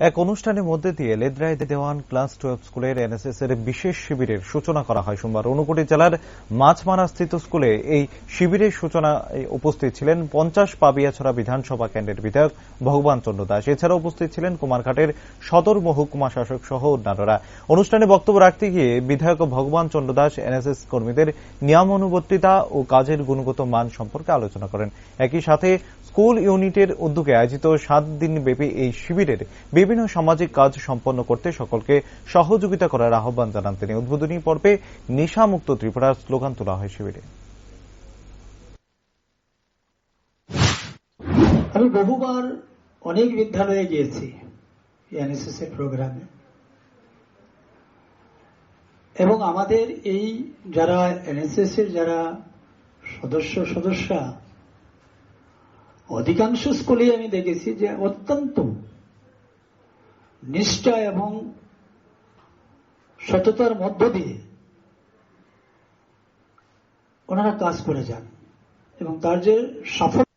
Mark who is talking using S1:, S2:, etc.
S1: এক অনুষ্ঠানের মধ্যে দিয়ে লেদ্রায় দেওয়ান ক্লাস 12 স্কুলের এনএসএস এর বিশেষ শিবিরের সূচনা করা হয় সোমবার। ঊনকোটি জেলার মাছমারা স্থিত স্কুলে এই শিবিরের সূচনায় উপস্থিত ছিলেন 50 পাবিয়াছড়া বিধানসভা কেন্দ্রের বিধায়ক ভগবান চন্দ্র দাস। এছাড়াও উপস্থিত ছিলেন কুমারঘাটের সদর মহকুমা শাসক সহ অন্যান্যরা। অনুষ্ঠানে বক্তব্য রাখতে গিয়ে বিধায়ক ভগবান চন্দ্র দাস এনএসএস কর্মীদের নিয়মানুবর্তিতা ও কাজের গুণগত মান সম্পর্কে আলোচনা করেন। একই সাথে স্কুল ইউনিটের উদ্যোগে আয়োজিত 7 দিনব্যাপী এই শিবিরের বিভিন্ন সামাজিক কাজ সম্পন্ন করতে সকলকে সহযোগিতা করার আহ্বান জানান তিনি। উদ্বোধনী পর্বে নেশামুক্ত ত্রিপুরার স্লোগান তোলা হয় শিবিরে।
S2: আমি বহুবার অনেক বিদ্যালয়ে গিয়েছি এনএসএস এর প্রোগ্রামে, এবং আমাদের এই যারা এনএসএস এর যারা সদস্যা অধিকাংশ স্কুলে আমি দেখেছি যে অত্যন্ত নিষ্ঠা এবং সততার মধ্য দিয়ে ওনারা কাজ করে যান, এবং তার যে সাফল্য